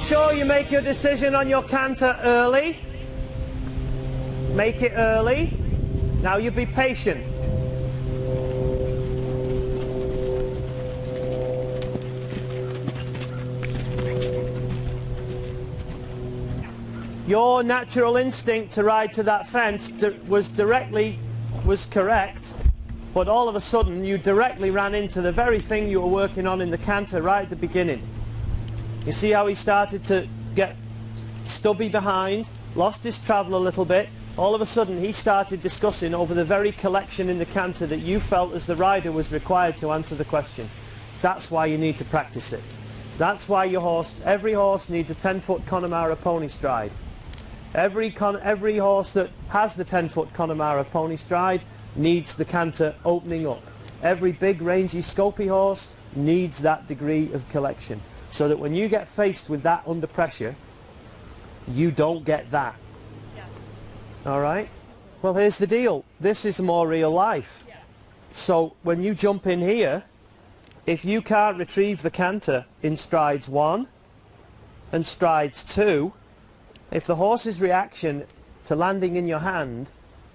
sure you make your decision on your canter early. Make it early. Now you be patient. Your natural instinct to ride to that fence was correct, but all of a sudden you directly ran into the very thing you were working on in the canter right at the beginning. You see how he started to get stubby behind, lost his travel a little bit. All of a sudden he started discussing over the very collection in the canter that you felt as the rider was required to answer the question. That's why you need to practice it. That's why every horse needs a 10-foot Connemara pony stride. Every horse that has the 10-foot Connemara pony stride needs the canter opening up. Every big rangy scopy horse needs that degree of collection, so that when you get faced with that under pressure, you don't get that. Yeah. All right? Well, here's the deal. This is more real life. Yeah. So when you jump in here, if you can't retrieve the canter in strides 1 and strides 2, if the horse's reaction to landing in your hand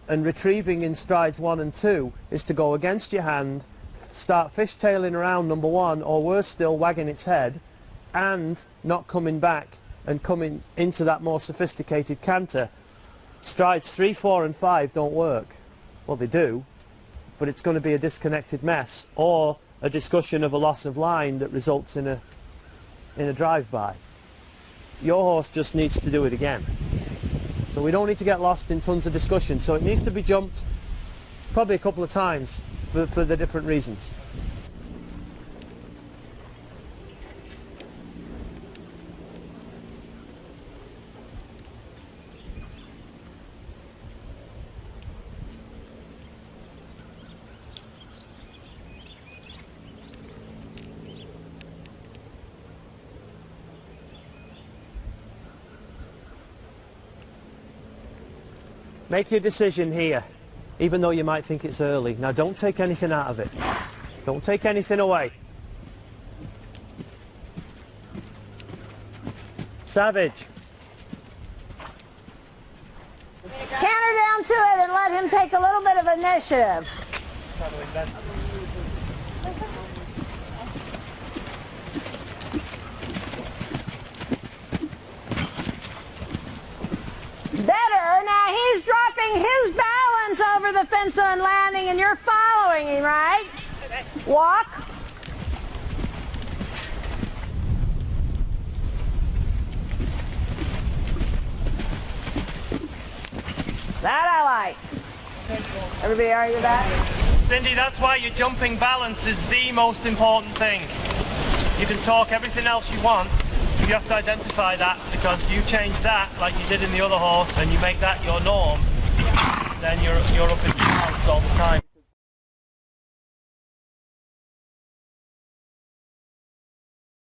and retrieving in strides 1 and 2 is to go against your hand, start fishtailing around number 1, or worse still, wagging its head, and not coming back and coming into that more sophisticated canter, strides 3, 4 and 5 don't work. Well, they do, but it's going to be a disconnected mess, or a discussion of a loss of line that results in a drive-by. Your horse just needs to do it again. So we don't need to get lost in tons of discussion. So it needs to be jumped probably a couple of times for the different reasons. Make your decision here, even though you might think it's early. Now don't take anything out of it. Don't take anything away. Savage. Canter down to it and let him take a little bit of initiative. Better. Now he's dropping his balance over the fence on landing and you're following him, right? Walk. That I liked. Everybody argue that? Cindy, that's why your jumping balance is the most important thing. You can talk everything else you want, but you have to identify that, because if you change that like you did in the other horse and you make that your norm, then you're up in balance all the time.